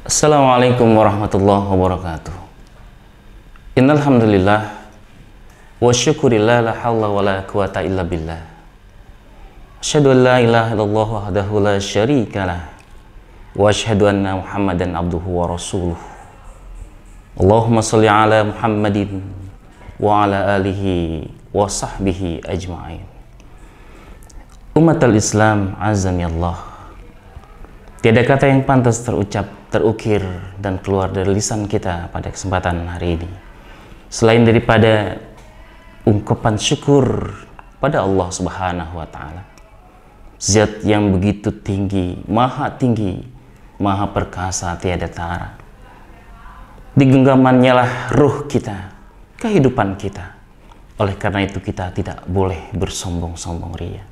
Assalamualaikum warahmatullahi wabarakatuh. Innal hamdalillah wa syukurillah la haula wala quwata illa billah. Asyhadu an la ilaha illallah wahdahu la syarikalah wa asyhadu anna Muhammadan abduhu wa rasuluh. Allahumma shalli ala Muhammadin wa ala alihi wa sahbihi ajma'in. Umatul Islam azani Allah. Tiada kata yang pantas terucap, terukir, dan keluar dari lisan kita pada kesempatan hari ini selain daripada ungkapan syukur pada Allah Subhanahu wa Ta'ala, Zat yang begitu tinggi, maha perkasa, tiada tara. Di genggamannya lah ruh kita, kehidupan kita. Oleh karena itu kita tidak boleh bersombong-sombong ria.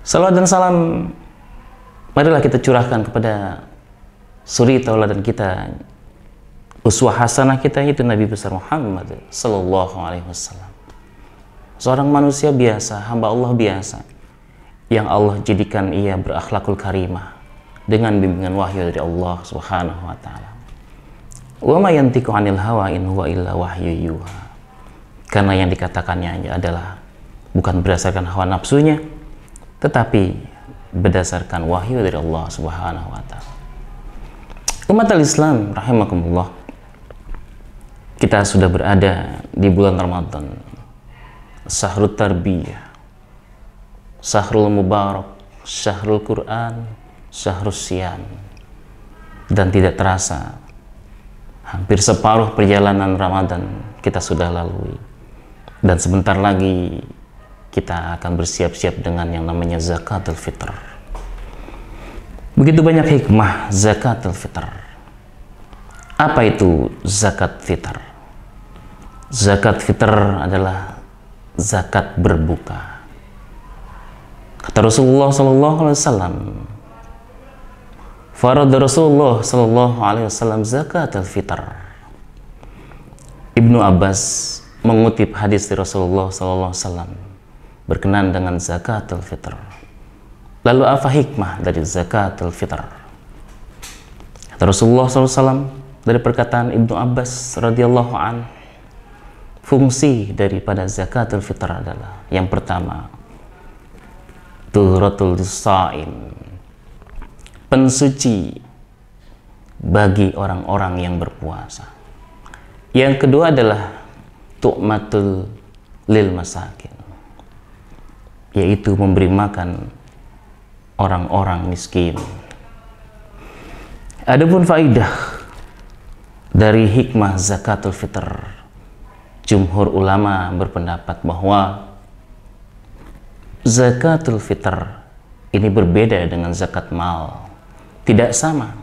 Salawat dan salam marilah kita curahkan kepada suri tauladan kita, uswah hasanah kita, yaitu Nabi besar Muhammad sallallahu alaihi wasallam. Seorang manusia biasa, hamba Allah biasa, yang Allah jadikan ia berakhlakul karimah dengan bimbingan wahyu dari Allah Subhanahu wa taala. Wa ma yantiqu 'anil hawa in huwa illa wahyu yuha. Karena yang dikatakannya adalah bukan berdasarkan hawa nafsunya, tetapi berdasarkan wahyu dari Allah Subhanahu wa taala. Umatul Islam rahimakumullah, kita sudah berada di bulan Ramadan, Syahrul Tarbiyah, Syahrul Mubarak, Syahrul Quran, Syahrul Siyam. Dan tidak terasa hampir separuh perjalanan Ramadan kita sudah lalui, dan sebentar lagi kita akan bersiap-siap dengan yang namanya zakatul fitr. Begitu banyak hikmah zakatul fitr. Apa itu zakat fitr? Zakat fitr adalah zakat berbuka. Kata Rasulullah sallallahu alaihi wasallam, farada Rasulullah sallallahu alaihi wasallam zakatul fitr. Ibnu Abbas mengutip hadis dari Rasulullah sallallahu alaihi wasallam berkenaan dengan zakatul fitr. Lalu apa hikmah dari zakatul fitr? Kata Rasulullah SAW dari perkataan Ibnu Abbas radhiyallahu an, fungsi daripada zakatul fitr adalah yang pertama, tuhratul shaim, pensuci bagi orang-orang yang berpuasa. Yang kedua adalah tu'matul lil masakin, yaitu memberi makan orang-orang miskin. Adapun faidah dari hikmah zakatul fitr, jumhur ulama berpendapat bahwa zakatul fitr ini berbeda dengan zakat mal, tidak sama.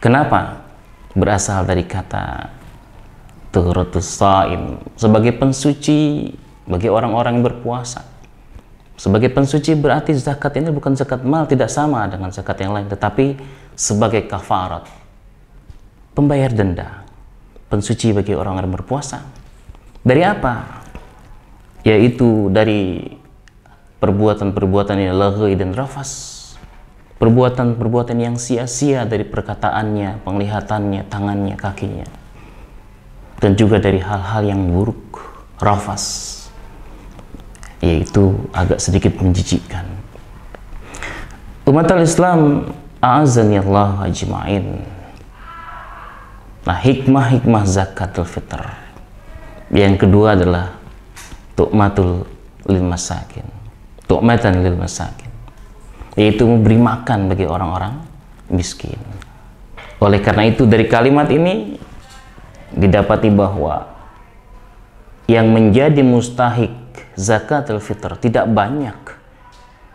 Kenapa? Berasal dari kata tuhratus shaim, sebagai pensuci bagi orang-orang yang berpuasa. Sebagai pensuci berarti zakat ini bukan zakat mal, tidak sama dengan zakat yang lain, tetapi sebagai kafarat, pembayar denda, pensuci bagi orang yang berpuasa. Dari apa? Yaitu dari perbuatan-perbuatan yang laghi dan rafas, perbuatan-perbuatan yang sia-sia dari perkataannya, penglihatannya, tangannya, kakinya, dan juga dari hal-hal yang buruk, rafas, yaitu agak sedikit menjijikkan. Umatul Islam a'azani Allah ajma'in. Nah, hikmah-hikmah zakatul fitr yang kedua adalah tu'matul lil masakin, tu'matan lil masakin, yaitu memberi makan bagi orang-orang miskin. Oleh karena itu dari kalimat ini didapati bahwa yang menjadi mustahik zakatul fitr tidak banyak,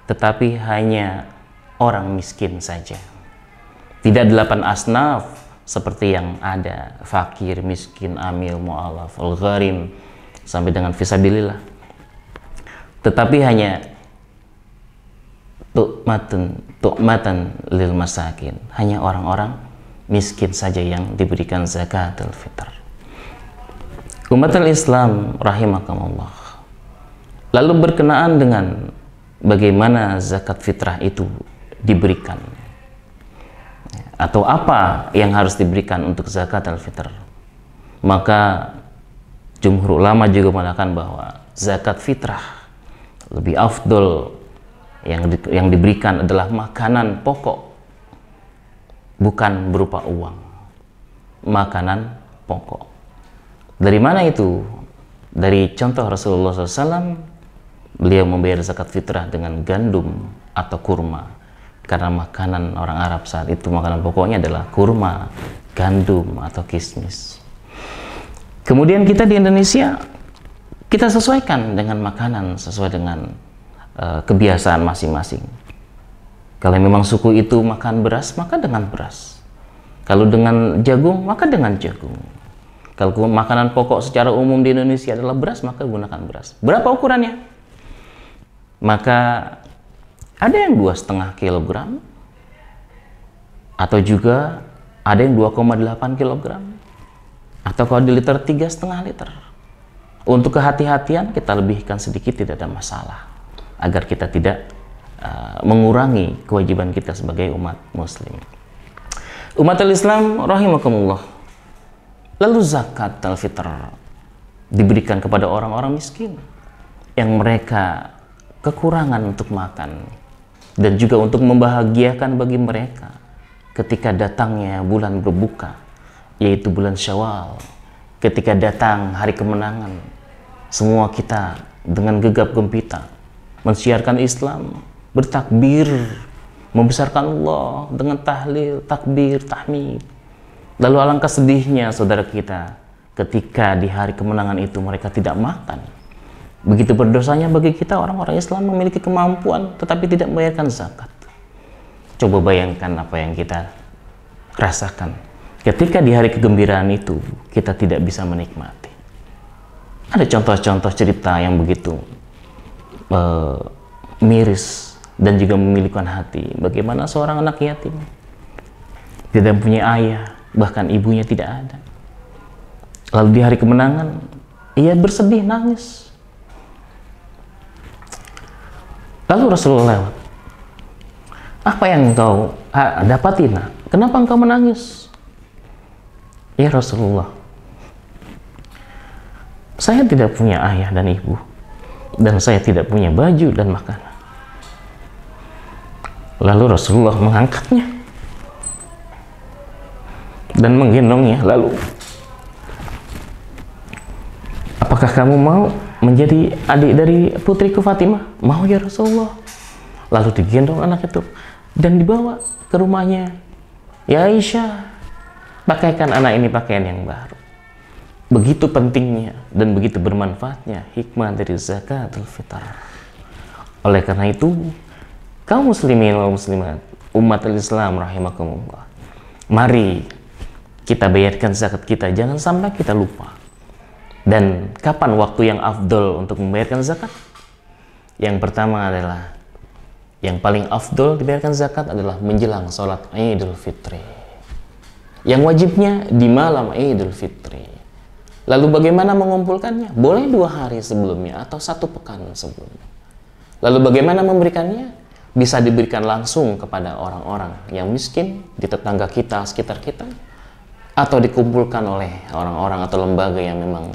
tetapi hanya orang miskin saja. Tidak 8 asnaf seperti yang ada, fakir, miskin, amil, mu'alaf, al-gharim, sampai dengan fisabilillah. Tetapi hanya tu'matan lil masakin, hanya orang-orang miskin saja yang diberikan zakatul fitr. Umatul Islam rahimakumullah. Lalu berkenaan dengan bagaimana zakat fitrah itu diberikan. atau apa yang harus diberikan untuk zakat al-fitr, maka jumhur ulama juga mengatakan bahwa zakat fitrah lebih afdol, yang diberikan adalah makanan pokok, bukan berupa uang. Makanan pokok. Dari mana itu? Dari contoh Rasulullah SAW, beliau membayar zakat fitrah dengan gandum atau kurma. Karena makanan orang Arab saat itu, makanan pokoknya adalah kurma, gandum, atau kismis. Kemudian kita di Indonesia, kita sesuaikan dengan makanan, sesuai dengan kebiasaan masing-masing. Kalau memang suku itu makan beras, maka dengan beras. Kalau dengan jagung, maka dengan jagung. Kalau makanan pokok secara umum di Indonesia adalah beras, maka gunakan beras. Berapa ukurannya? Maka ada yang 2,5 kilogram, atau juga ada yang 2,8 kilogram, atau kalau di liter 3,5 liter. Untuk kehati-hatian kita lebihkan sedikit, tidak ada masalah, agar kita tidak mengurangi kewajiban kita sebagai umat muslim. Umat Islam rahimakumullah. Lalu zakat al-fitr diberikan kepada orang-orang miskin yang mereka kekurangan untuk makan, dan juga untuk membahagiakan bagi mereka ketika datangnya bulan berbuka, yaitu bulan Syawal. Ketika datang hari kemenangan, semua kita dengan gegap gempita mensiarkan Islam, bertakbir, membesarkan Allah dengan tahlil, takbir, tahmid. Lalu alangkah sedihnya saudara kita ketika di hari kemenangan itu mereka tidak makan. Begitu berdosanya bagi kita orang-orang Islam memiliki kemampuan tetapi tidak membayarkan zakat. Coba bayangkan apa yang kita rasakan ketika di hari kegembiraan itu kita tidak bisa menikmati. Ada contoh-contoh cerita yang begitu miris dan juga memilikukan hati. Bagaimana seorang anak yatim tidak punya ayah, bahkan ibunya tidak ada. Lalu di hari kemenangan ia bersedih, nangis. Lalu Rasulullah lewat. Apa yang engkau dapati, nak? Kenapa engkau menangis? Ya Rasulullah, saya tidak punya ayah dan ibu, dan saya tidak punya baju dan makanan. Lalu Rasulullah mengangkatnya dan menggendongnya. Lalu, apakah kamu mau menjadi adik dari putriku Fatimah? Mau ya Rasulullah. Lalu digendong anak itu dan dibawa ke rumahnya. Ya Aisyah, pakaikan anak ini pakaian yang baru. Begitu pentingnya dan begitu bermanfaatnya hikmah dari zakatul fitr. Oleh karena itu, kaum muslimin wal muslimat, umat Islam rahimakumullah, mari kita bayarkan zakat kita, jangan sampai kita lupa. Dan kapan waktu yang afdol untuk membayarkan zakat? Yang pertama adalah, yang paling afdol dibayarkan zakat adalah menjelang sholat Idul Fitri, yang wajibnya di malam Idul Fitri. Lalu bagaimana mengumpulkannya? Boleh 2 hari sebelumnya atau 1 pekan sebelumnya. Lalu bagaimana memberikannya? Bisa diberikan langsung kepada orang-orang yang miskin di tetangga kita, sekitar kita, atau dikumpulkan oleh orang-orang atau lembaga yang memang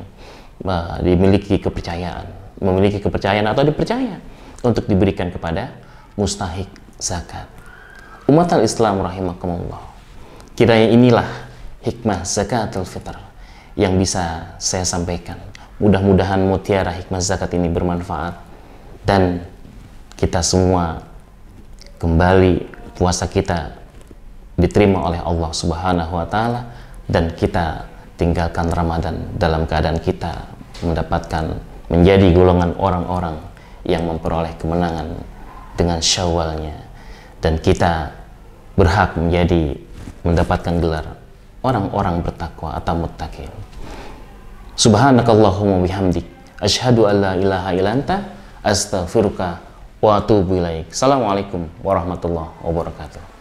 memiliki kepercayaan atau dipercaya untuk diberikan kepada mustahik zakat. Umat Islam rahimakumullah, kiranya inilah hikmah zakatul fitr yang bisa saya sampaikan. Mudah-mudahan mutiara hikmah zakat ini bermanfaat dan kita semua kembali puasa kita diterima oleh Allah Subhanahu wa taala, dan kita tinggalkan Ramadan dalam keadaan kita mendapatkan menjadi golongan orang-orang yang memperoleh kemenangan dengan Syawalnya, dan kita berhak mendapatkan gelar orang-orang bertakwa atau muttaqin. Subhanakallahumma bihamdik, asyhadu an la ilaha illa anta, astaghfiruka wa atubu ilaik. Assalamualaikum warahmatullahi wabarakatuh.